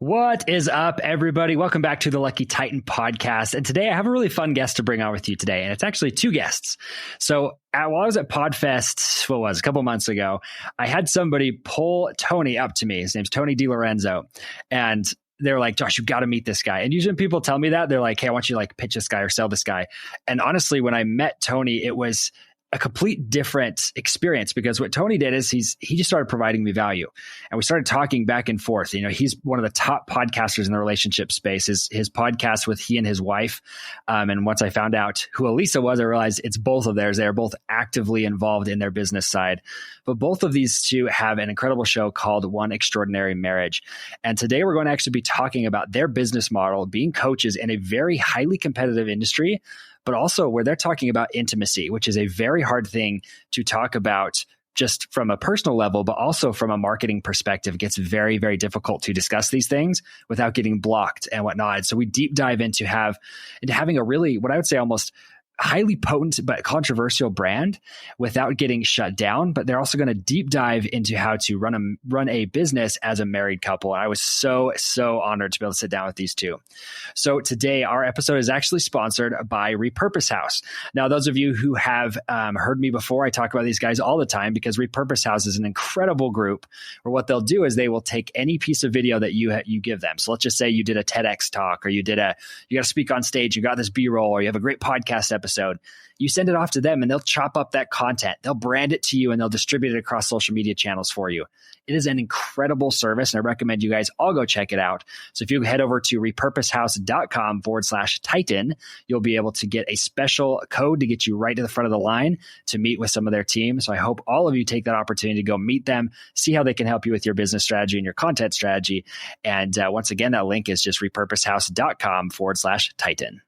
What is up, everybody? Welcome back to the Lucky Titan podcast. And today I have a really fun guest to bring on with you today. And it's actually two guests. So while I was at PodFest, a couple months ago, I had somebody pull Tony up to me. His name's Tony DiLorenzo. And they're like, Josh, you've got to meet this guy. And usually when people tell me that, they're like, hey, I want you to pitch this guy or sell this guy. And honestly, when I met Tony, it was a complete different experience, because what Tony did is he just started providing me value, and we started talking back and forth. You know, he's one of the top podcasters in the relationship space. His podcast with he and his wife. And once I found out who Elisa was, I realized it's both of theirs. They are both actively involved in their business side, but both of these two have an incredible show called One Extraordinary Marriage. And today we're going to actually be talking about their business model, being coaches in a very highly competitive industry, but also where they're talking about intimacy, which is a very hard thing to talk about just from a personal level, but also from a marketing perspective. It gets very, very difficult to discuss these things without getting blocked and whatnot. So we deep dive into having a really, what I would say, almost highly potent but controversial brand without getting shut down. But they're also going to deep dive into how to run a business as a married couple. And I was so honored to be able to sit down with these two. So today our episode is actually sponsored by Repurpose House. Now, those of you who have heard me before, I talk about these guys all the time, because Repurpose House is an incredible group where what they'll do is they will take any piece of video that you give them. So let's just say you did a TEDx talk, or you got to speak on stage, you got this B-roll, or you have a great podcast episode. You send it off to them and they'll chop up that content. They'll brand it to you and they'll distribute it across social media channels for you. It is an incredible service, and I recommend you guys all go check it out. So if you head over to repurposehouse.com/Titan, you'll be able to get a special code to get you right to the front of the line to meet with some of their team. So I hope all of you take that opportunity to go meet them, see how they can help you with your business strategy and your content strategy. And once again, that link is just repurposehouse.com/Titan.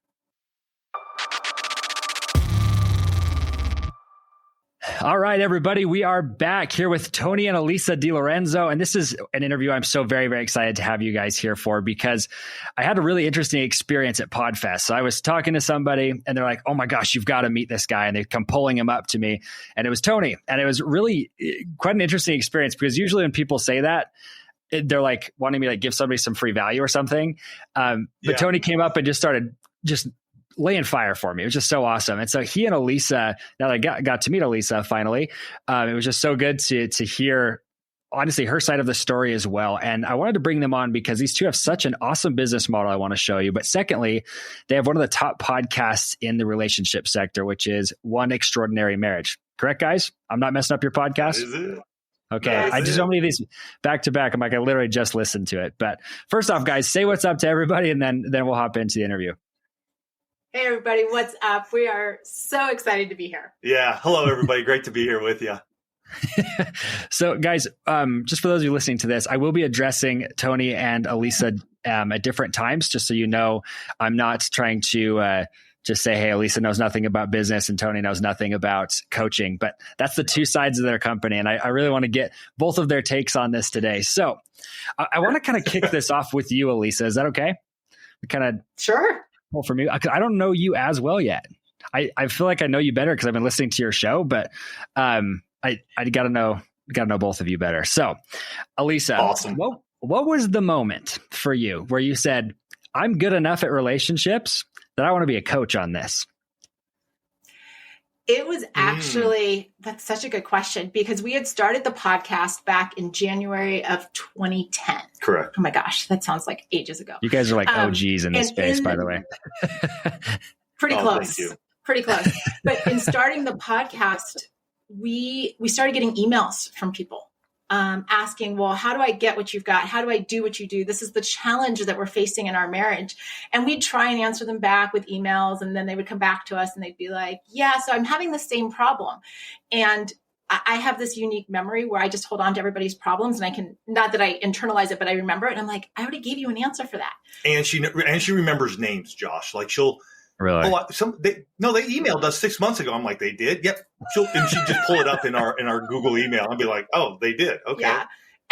All right, everybody, we are back here with Tony and Elisa DiLorenzo. And this is an interview I'm so very, very excited to have you guys here for, because I had a really interesting experience at PodFest. So I was talking to somebody and they're like, oh my gosh, you've got to meet this guy. And they come pulling him up to me, and it was Tony. And it was really quite an interesting experience, because usually when people say that, they're like wanting me to give somebody some free value or something. But Tony came up and just started laying fire for me. It was just so awesome. And so he and Elisa, now that I got to meet Elisa finally, it was just so good to hear, honestly, her side of the story as well. And I wanted to bring them on because these two have such an awesome business model I want to show you. But secondly, they have one of the top podcasts in the relationship sector, which is One Extraordinary Marriage. Correct, guys? I'm not messing up your podcast? Is it? Okay. I just so many of these back to back. I'm like, I literally just listened to it. But first off, guys, say what's up to everybody, and then we'll hop into the interview. Hey, everybody. What's up? We are so excited to be here. Yeah. Hello, everybody. Great to be here with you. So, guys, just for those of you listening to this, I will be addressing Tony and Elisa at different times, just so you know. I'm not trying to just say, hey, Elisa knows nothing about business and Tony knows nothing about coaching. But that's the two sides of their company. And I really want to get both of their takes on this today. So I want to kind of kick this off with you, Elisa. Is that okay? Sure. Well, for me, I don't know you as well yet. I feel like I know you better because I've been listening to your show, but I got to know both of you better. So, Elisa, awesome. What was the moment for you where you said, I'm good enough at relationships that I want to be a coach on this? It was actually, that's such a good question, because we had started the podcast back in January of 2010. Correct. Oh my gosh, that sounds like ages ago. You guys are like OGs in this space, by the way. Pretty close. Pretty close. But in starting the podcast, we started getting emails from people asking, well, how do I get what you've got? How do I do what you do? This is the challenge that we're facing in our marriage. And we'd try and answer them back with emails. And then they would come back to us and they'd be like, yeah, so I'm having the same problem. And I have this unique memory where I just hold on to everybody's problems, and I can, not that I internalize it, but I remember it. And I'm like, I already gave you an answer for that. And she remembers names, Josh. Like they emailed us 6 months ago. I'm like, they did? Yep. And she'd just pull it up in our Google email and be like, oh, they did. Okay. Yeah.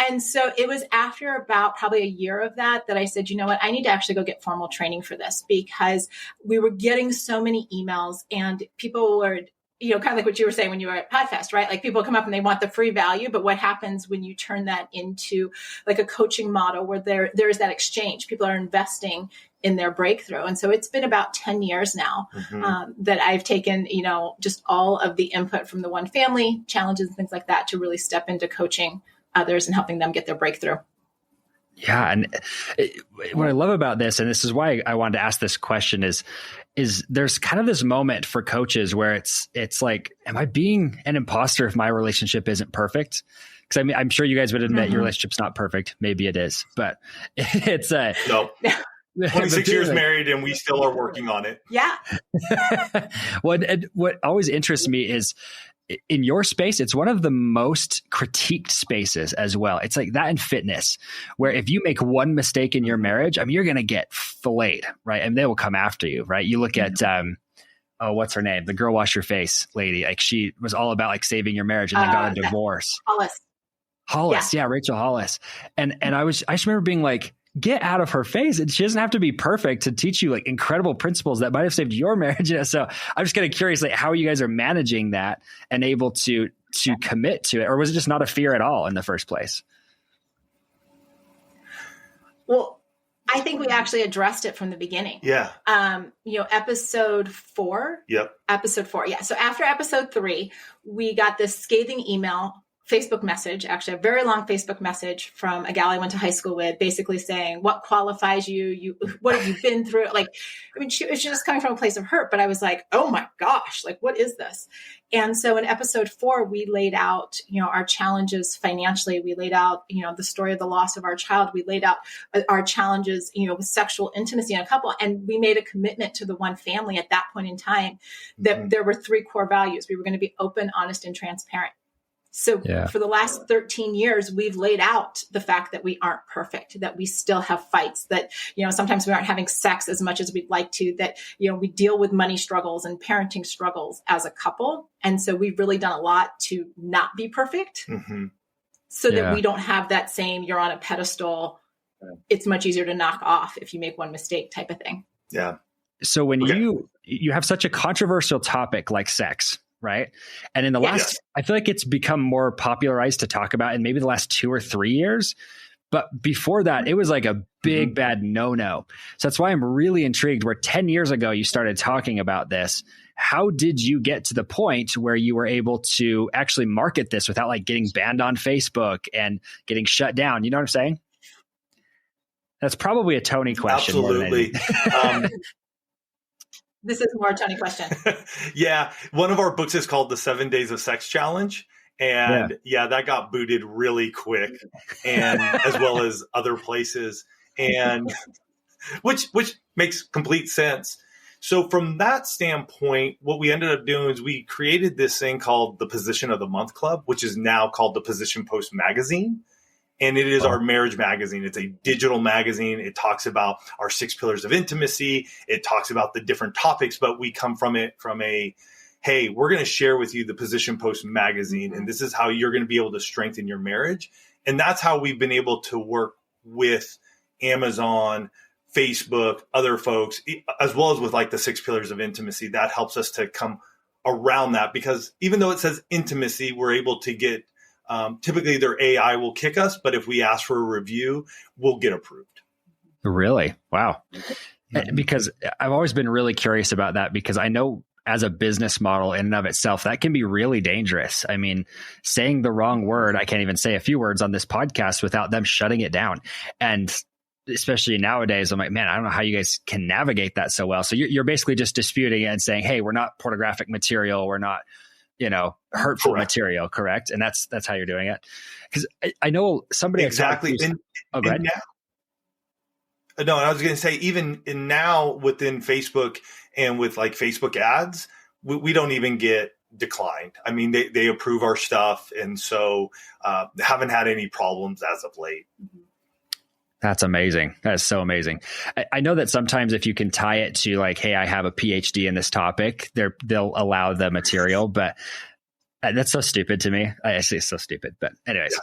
And so it was after about probably a year of that I said, you know what, I need to actually go get formal training for this, because we were getting so many emails and people would kind of like what you were saying when you were at PodFest, right? Like people come up and they want the free value, but what happens when you turn that into like a coaching model where there is that exchange? People are investing in their breakthrough. And so it's been about 10 years now that I've taken, just all of the input from the One Family challenges and things like that to really step into coaching others and helping them get their breakthrough. Yeah. And what I love about this, and this is why I wanted to ask this question, is there's kind of this moment for coaches where it's like, am I being an imposter if my relationship isn't perfect? Because I mean, I'm sure you guys would admit your relationship's not perfect. Maybe it is, but it's no. 26 years married and we still are working on it. Yeah. What always interests me is, in your space, it's one of the most critiqued spaces as well. It's like that in fitness, where if you make one mistake in your marriage, I mean, you're going to get filleted, right? And they will come after you, right? You look at, what's her name? The girl wash your face lady. Like she was all about like saving your marriage and then got a divorce. Hollis. Yeah. Rachel Hollis. And I just remember being like, get out of her face. And she doesn't have to be perfect to teach you like incredible principles that might have saved your marriage. So I'm just kind of curious, like how you guys are managing that and able to commit to it, or was it just not a fear at all in the first place? Well, I think we actually addressed it from the beginning. Yeah. Episode 4. Yep. Episode 4. Yeah. So after episode 3, we got this scathing email, Facebook message, actually a very long Facebook message from a gal I went to high school with, basically saying, what qualifies you? What have you been through? Like, I mean, she was just coming from a place of hurt, but I was like, oh my gosh, like, what is this? And so in episode 4, we laid out, our challenges financially. We laid out, the story of the loss of our child. We laid out our challenges, with sexual intimacy in a couple. And we made a commitment to the One Family at that point in time that there were 3 core values. We were going to be open, honest, and transparent. So for the last 13 years, we've laid out the fact that we aren't perfect, that we still have fights, that, sometimes we aren't having sex as much as we'd like to, that, we deal with money struggles and parenting struggles as a couple. And so we've really done a lot to not be perfect so that we don't have that same, you're on a pedestal. It's much easier to knock off if you make one mistake type of thing. Yeah. So when you have such a controversial topic like sex, right? And in the last, I feel like it's become more popularized to talk about in maybe the last 2 or 3 years. But before that, it was like a big, bad no-no. So that's why I'm really intrigued where 10 years ago, you started talking about this. How did you get to the point where you were able to actually market this without like getting banned on Facebook and getting shut down? You know what I'm saying? That's probably a Tony question. Absolutely. This is more a Tony question. Yeah. One of our books is called The 7 Days of Sex Challenge. And that got booted really quick, and as well as other places, and which makes complete sense. So from that standpoint, what we ended up doing is we created this thing called the Position of the Month Club, which is now called the Position Post Magazine. And it is our marriage magazine. It's a digital magazine. It talks about our 6 pillars of intimacy. It talks about the different topics, but we come from it from a, hey, we're going to share with you the Position Post magazine, and this is how you're going to be able to strengthen your marriage. And that's how we've been able to work with Amazon, Facebook, other folks, as well as with like the 6 pillars of intimacy. That helps us to come around that, because even though it says intimacy, we're able to get typically their AI will kick us, but if we ask for a review, we'll get approved. Really? Wow. Because I've always been really curious about that, because I know as a business model in and of itself, that can be really dangerous. I mean, saying the wrong word, I can't even say a few words on this podcast without them shutting it down. And especially nowadays, I'm like, man, I don't know how you guys can navigate that so well. So you're basically just disputing it and saying, hey, we're not pornographic material. We're not, hurtful material, correct? And that's how you're doing it. Because I know somebody exactly. I was going to say, even now within Facebook and with like Facebook ads, we don't even get declined. I mean, they approve our stuff, and so haven't had any problems as of late. That's amazing. That is so amazing. I know that sometimes if you can tie it to like, hey, I have a PhD in this topic, they'll allow the material, but that's so stupid to me. I say it's so stupid, but anyways.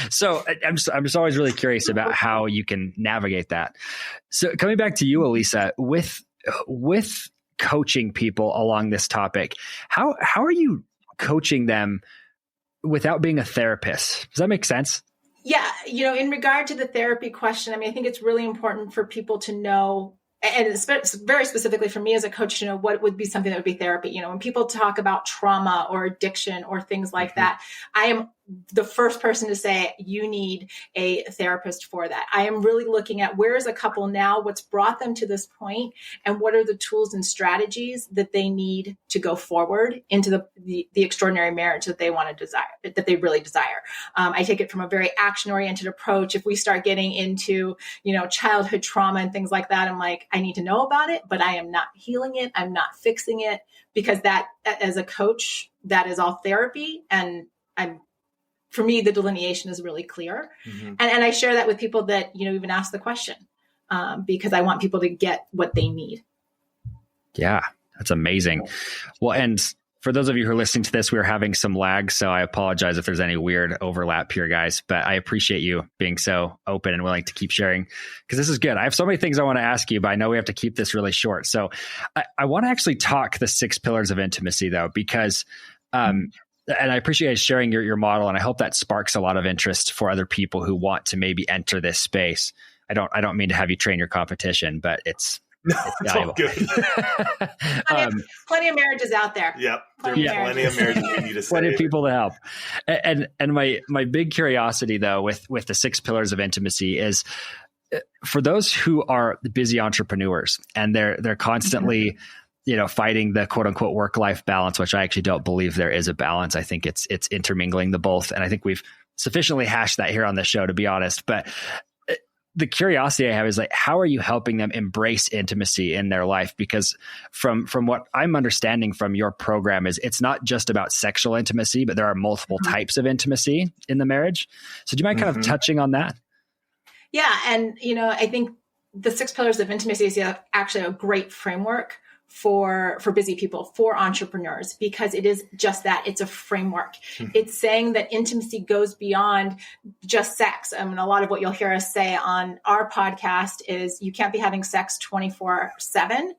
So I'm just always really curious about how you can navigate that. So coming back to you, Elisa, with coaching people along this topic, how are you coaching them without being a therapist? Does that make sense? Yeah. In regard to the therapy question, I mean, I think it's really important for people to know, and it's very specifically for me as a coach to know what would be something that would be therapy. When people talk about trauma or addiction or things like that, I am the first person to say you need a therapist for that. I am really looking at where is a couple now, what's brought them to this point, and what are the tools and strategies that they need to go forward into the extraordinary marriage that they want to desire, that they really desire. I take it from a very action-oriented approach. If we start getting into, childhood trauma and things like that, I'm like, I need to know about it, but I am not healing it. I'm not fixing it, because that, as a coach, that is all therapy. And for me, the delineation is really clear. And I share that with people that, even ask the question, because I want people to get what they need. Yeah, that's amazing. Well, and for those of you who are listening to this, we're having some lag, so I apologize if there's any weird overlap here, guys, but I appreciate you being so open and willing to keep sharing, because this is good. I have so many things I want to ask you, but I know we have to keep this really short. So I want to actually talk the 6 pillars of intimacy, though, because, and I appreciate you sharing your model, and I hope that sparks a lot of interest for other people who want to maybe enter this space. I don't mean to have you train your competition, but it's all good. Plenty of marriages out there. Yep. Plenty of marriages we need to save. Plenty of people to help. And my big curiosity, though, with the 6 pillars of intimacy is, for those who are busy entrepreneurs and they're constantly fighting the quote unquote work-life balance, which I actually don't believe there is a balance. I think it's intermingling the both. And I think we've sufficiently hashed that here on the show, to be honest. But the curiosity I have is, like, how are you helping them embrace intimacy in their life? Because from what I'm understanding from your program is, it's not just about sexual intimacy, but there are multiple types of intimacy in the marriage. So do you mind kind of touching on that? Yeah. And, I think the 6 pillars of intimacy is actually a great framework for busy people, for entrepreneurs, because it is just that. It's a framework. It's saying that intimacy goes beyond just sex. I mean, a lot of what you'll hear us say on our podcast is you can't be having sex 24/7.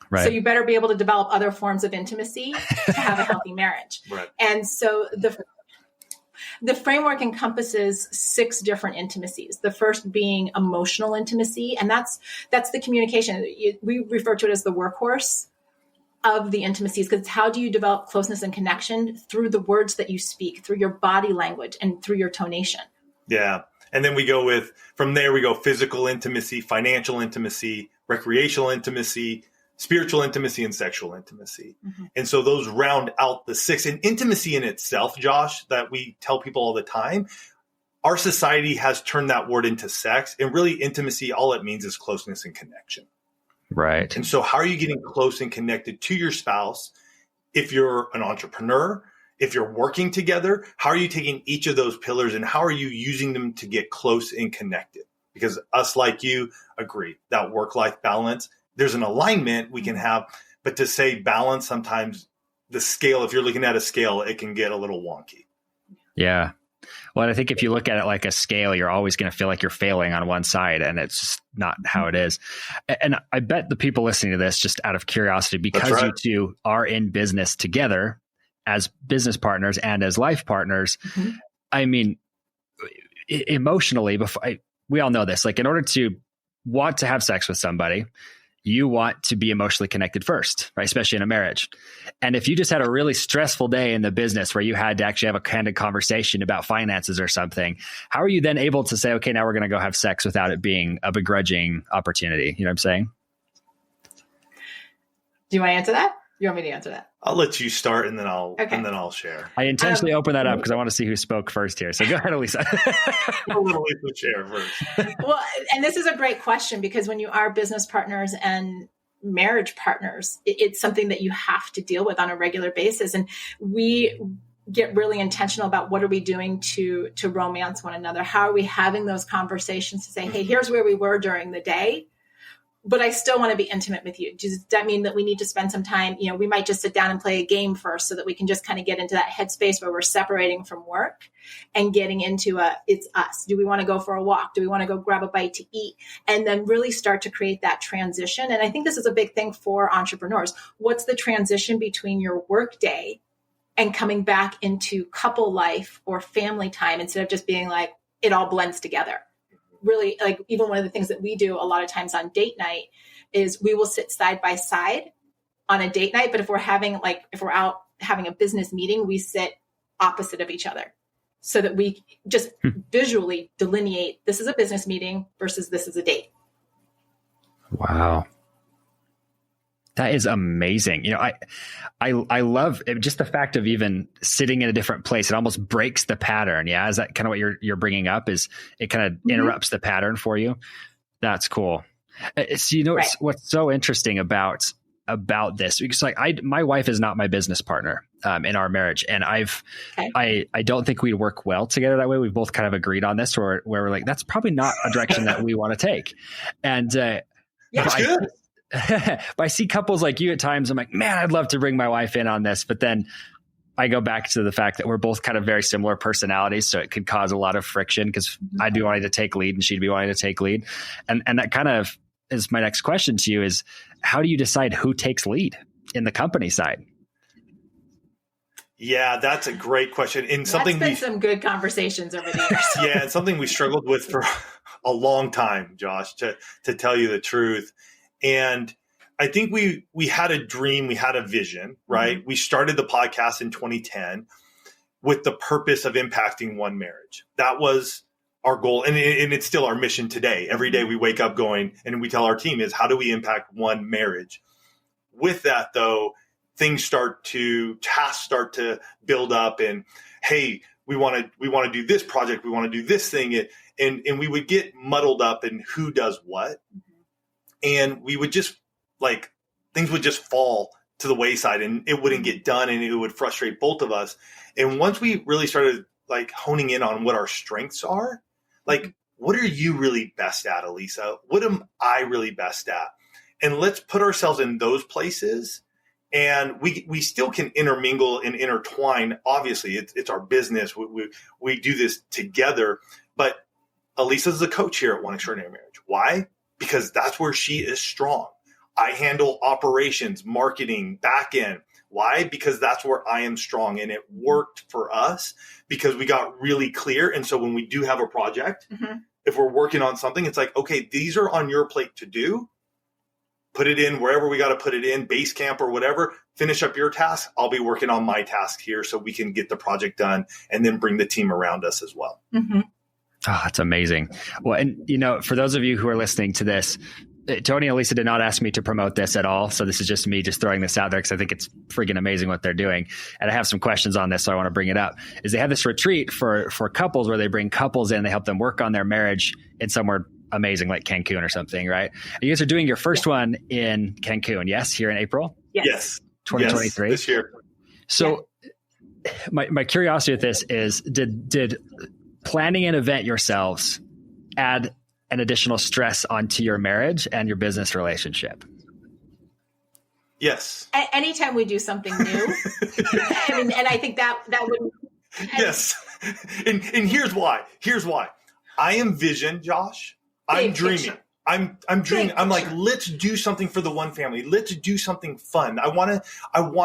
Right. So you better be able to develop other forms of intimacy to have a healthy marriage. Right. And so the framework encompasses 6 different intimacies. The first being emotional intimacy, and that's the communication. We refer to it as the workhorse of the intimacies, because how do you develop closeness and connection? Through the words that you speak, through your body language, and through your tonation. Yeah. And then from there we go physical intimacy, financial intimacy, recreational intimacy, spiritual intimacy, and sexual intimacy. And so those round out the 6. And intimacy in itself, Josh, that we tell people all the time, our society has turned that word into sex. And really, intimacy, all it means is closeness and connection. Right. And so how are you getting close and connected to your spouse? If you're an entrepreneur, if you're working together, how are you taking each of those pillars and how are you using them to get close and connected? Because us, like you, agree that work-life balance, there's an alignment we can have, but to say balance, sometimes the scale, if you're looking at a scale, it can get a little wonky. Yeah. Well, I think if you look at it like a scale, you're always going to feel like you're failing on one side, and it's just not how it is. And I bet the people listening to this, just out of curiosity, because you two are in business together as business partners and as life partners, I mean, emotionally, we all know this, like, in order to want to have sex with somebody, you want to be emotionally connected first, right? Especially in a marriage. And if you just had a really stressful day in the business where you had to actually have a candid conversation about finances or something, how are you then able to say, okay, now we're going to go have sex without it being a begrudging opportunity? You know what I'm saying? Do you want to answer that? You want me to answer that? I'll let you start and then I'll share. I intentionally open that up because I want to see who spoke first here. So go ahead, Elisa. I'll let Elisa share first. Well, and this is a great question, because when you are business partners and marriage partners, it's something that you have to deal with on a regular basis. And we get really intentional about what are we doing to romance one another? How are we having those conversations to say, hey, here's where we were during the day. but I still want to be intimate with you. Does that mean that we need to spend some time? We might just sit down and play a game first so that we can just kind of get into that headspace where we're separating from work and getting into it's us. Do we want to go for a walk? Do we want to go grab a bite to eat? And then really start to create that transition. And I think this is a big thing for entrepreneurs. What's the transition between your work day and coming back into couple life or family time instead of just being like, it all blends together? Really, like even one of the things that we do a lot of times on date night is we will sit side by side on a date night. But if we're out having a business meeting, we sit opposite of each other so that we just visually delineate this is a business meeting versus this is a date. Wow. That is amazing. I love it, just the fact of even sitting in a different place. It almost breaks the pattern. Yeah. Is that kind of what you're bringing up? Is it kind of interrupts the pattern for you? That's cool. It's, right. What's so interesting about this, because my wife is not my business partner in our marriage. And I don't think we work well together that way. We've both kind of agreed on this where we're like, that's probably not a direction that we want to take. And, that's good. But I see couples like you at times, I'm like, man, I'd love to bring my wife in on this. But then I go back to the fact that we're both kind of very similar personalities. So it could cause a lot of friction because I'd be wanting to take lead and she'd be wanting to take lead. And that kind of is my next question to you is, how do you decide who takes lead in the company side? Yeah, that's a great question. And something that's been some good conversations over the years. Yeah, and something we struggled with for a long time, Josh, to tell you the truth. And I think we had a dream, we had a vision, right? Mm-hmm. We started the podcast in 2010 with the purpose of impacting one marriage. That was our goal. And it's still our mission today. Every day we wake up going, and we tell our team is, how do we impact one marriage? With that though, tasks start to build up and, hey, we want to do this project. We want to do this thing. And we would get muddled up in who does what. And we would just things would just fall to the wayside and it wouldn't get done and it would frustrate both of us. And once we really started honing in on what our strengths are, what are you really best at, Elisa? What am I really best at? And let's put ourselves in those places. And we still can intermingle and intertwine. Obviously, it's our business. We do this together. But Elisa's the coach here at One Extraordinary Marriage. Why? Because that's where she is strong. I handle operations, marketing, back end. Why? Because that's where I am strong. And it worked for us because we got really clear. And so when we do have a project, if we're working on something, it's like, okay, these are on your plate to do. Put it in wherever we got to put it in, base camp or whatever. Finish up your task. I'll be working on my task here so we can get the project done and then bring the team around us as well. Mm-hmm. Oh, that's amazing. Well, and for those of you who are listening to this, Tony and Elisa did not ask me to promote this at all. So this is just me just throwing this out there because I think it's freaking amazing what they're doing. And I have some questions on this, so I want to bring it up. Is they have this retreat for couples where they bring couples in, they help them work on their marriage in somewhere amazing like Cancun or something, right? And you guys are doing your first one in Cancun, yes? Here in April? Yes. 2023? Yes, this year. So my curiosity with this is, did planning an event yourselves add an additional stress onto your marriage and your business relationship? Yes. Anytime we do something new, and I think that would. Yes. And here's why. I am vision, Josh. I'm dreaming. I'm dreaming. I'm like, let's do something for the one family. Let's do something fun. I want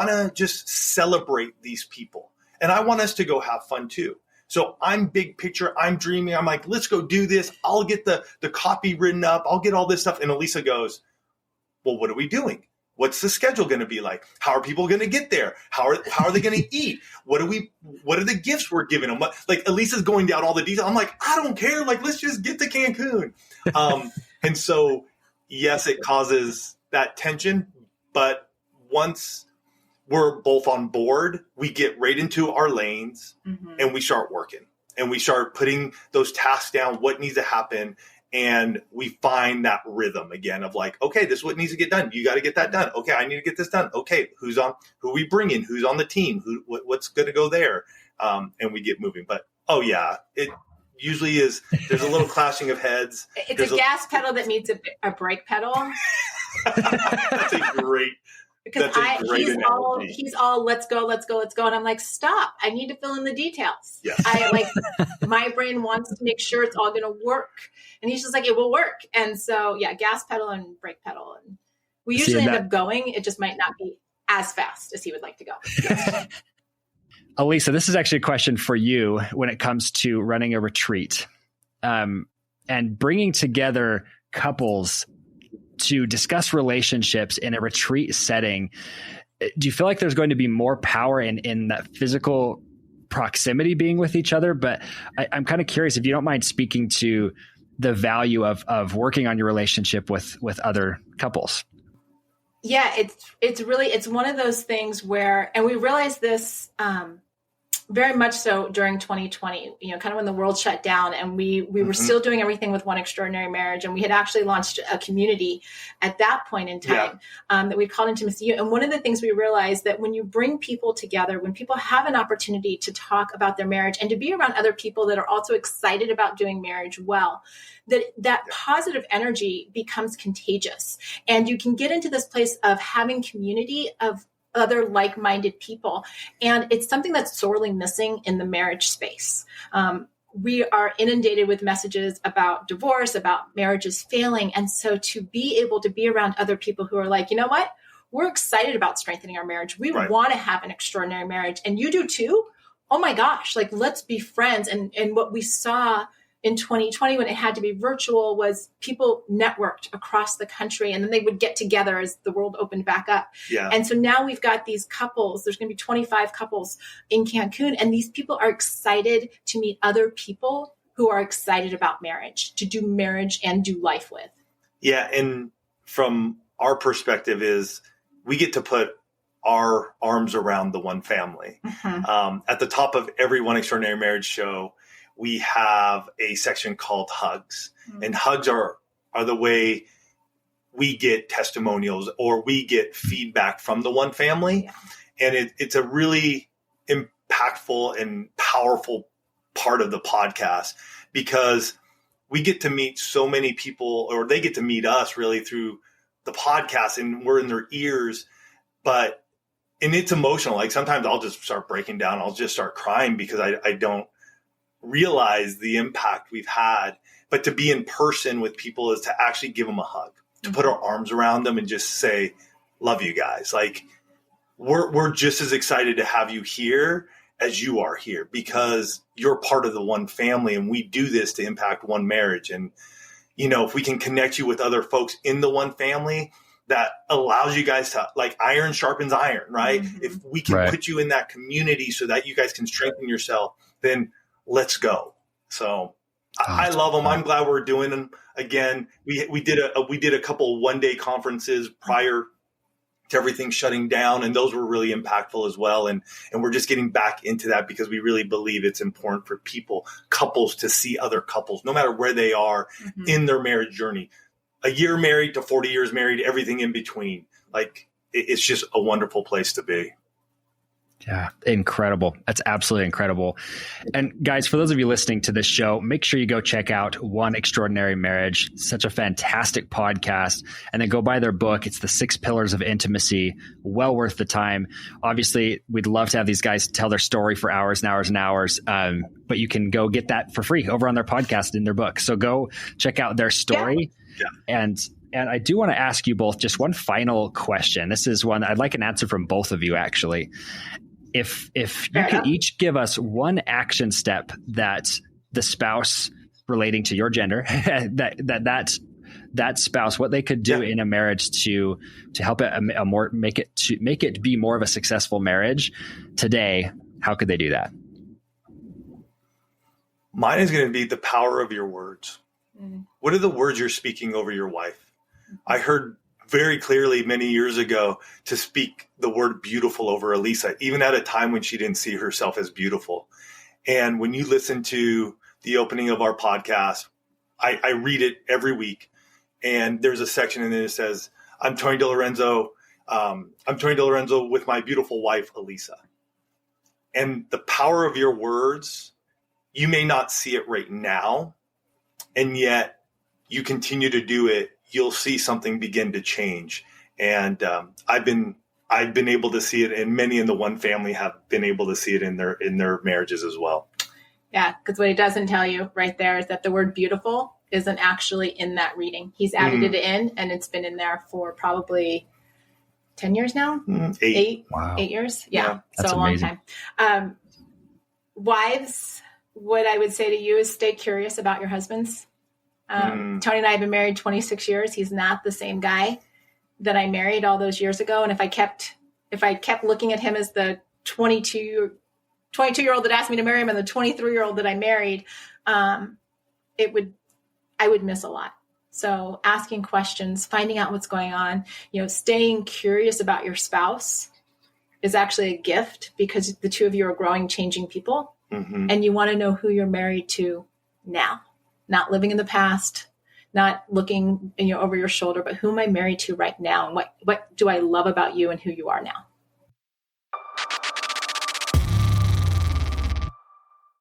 to just celebrate these people. And I want us to go have fun too. So I'm big picture. I'm dreaming. I'm like, let's go do this. I'll get the copy written up. I'll get all this stuff. And Elisa goes, well, what are we doing? What's the schedule going to be like? How are people going to get there? How are they going to eat? What are the gifts we're giving them? Like Elisa's going down all the details. I'm like, I don't care. Like, let's just get to Cancun. And so, yes, it causes that tension. But once we're both on board, we get right into our lanes and we start working and we start putting those tasks down, what needs to happen. And we find that rhythm again of like, okay, this is what needs to get done. You got to get that done. Okay, I need to get this done. Okay, who we bring in? Who's on the team? What's going to go there? And we get moving. But usually is there's a little clashing of heads. It's a gas pedal that needs a brake pedal. That's a great. Because he's all let's go, and I'm like, stop! I need to fill in the details. Yes. My brain wants to make sure it's all going to work, and he's just like, it will work. And so gas pedal and brake pedal, and we usually end up going. It just might not be as fast as he would like to go. Yes. Elisa, this is actually a question for you when it comes to running a retreat, and bringing together couples to discuss relationships in a retreat setting. Do you feel like there's going to be more power in that physical proximity being with each other? But I'm kind of curious if you don't mind speaking to the value of working on your relationship with other couples. Yeah, it's one of those things where, and we realized this, very much so during 2020, kind of when the world shut down, and we were still doing everything with One Extraordinary Marriage. And we had actually launched a community at that point in time that we called Intimacy. And one of the things we realized that when you bring people together, when people have an opportunity to talk about their marriage and to be around other people that are also excited about doing marriage well, that positive energy becomes contagious. And you can get into this place of having community of other like-minded people. And it's something that's sorely missing in the marriage space. We are inundated with messages about divorce, about marriages failing. And so to be able to be around other people who are like, you know what? We're excited about strengthening our marriage. We want to have an extraordinary marriage. And you do too? Oh my gosh, let's be friends. And what we saw in 2020 when it had to be virtual was people networked across the country, and then they would get together as the world opened back up. Yeah. And so now we've got these couples, there's going to be 25 couples in Cancun, and these people are excited to meet other people who are excited about marriage, to do marriage and do life with. Yeah. And from our perspective is we get to put our arms around the one family. At the top of every One Extraordinary Marriage show, we have a section called Hugs. And hugs are the way we get testimonials or we get feedback from the one family. Yeah. And it's a really impactful and powerful part of the podcast because we get to meet so many people, or they get to meet us really through the podcast, and we're in their ears. And it's emotional. Like sometimes I'll just start breaking down. I'll just start crying because I don't realize the impact we've had. But to be in person with people is to actually give them a hug, to put our arms around them and just say, love you guys. Like we're just as excited to have you here as you are here because you're part of the one family, and we do this to impact one marriage. And, if we can connect you with other folks in the one family, that allows you guys to, like, iron sharpens iron, right? If we can put you in that community so that you guys can strengthen yourself, then let's go. So I love them. I'm glad we're doing them again. We did a couple one-day conferences prior to everything shutting down, and those were really impactful as well. And we're just getting back into that because we really believe it's important for couples to see other couples, no matter where they are in their marriage journey. A year married to 40 years married, everything in between. Like it's just a wonderful place to be. Yeah, incredible. That's absolutely incredible. And guys, for those of you listening to this show, make sure you go check out One Extraordinary Marriage. Such a fantastic podcast. And then go buy their book. It's The 6 Pillars of Intimacy. Well worth the time. Obviously, we'd love to have these guys tell their story for hours and hours and hours. But you can go get that for free over on their podcast in their book. So go check out their story. Yeah. And I do want to ask you both just one final question. This is one I'd like an answer from both of you, actually. If you could each give us one action step that the spouse relating to your gender, that spouse, what they could do in a marriage to help it make it be more of a successful marriage today, how could they do that? Mine is going to be the power of your words. What are the words you're speaking over your wife? I heard very clearly many years ago to speak the word beautiful over Elisa, even at a time when she didn't see herself as beautiful. And when you listen to the opening of our podcast, I read it every week. And there's a section in there that says, I'm Tony DeLorenzo with my beautiful wife, Elisa. And the power of your words, you may not see it right now, and yet you continue to do it, you'll see something begin to change. And I've been able to see it, and many in the One family have been able to see it in their marriages as well. Yeah, because what he doesn't tell you right there is that the word beautiful isn't actually in that reading. He's added it in, and it's been in there for probably 10 years now. 8. Wow. 8 years. Yeah. That's so a long time. Wives, what I would say to you is stay curious about your husbands. Tony and I have been married 26 years. He's not the same guy that I married all those years ago. And if I kept looking at him as the 22-year-old that asked me to marry him and the 23-year-old that I married, I would miss a lot. So asking questions, finding out what's going on, staying curious about your spouse is actually a gift, because the two of you are growing, changing people. Mm-hmm. And you want to know who you're married to now, not living in the past, not looking over your shoulder, but who am I married to right now? And what do I love about you and who you are now?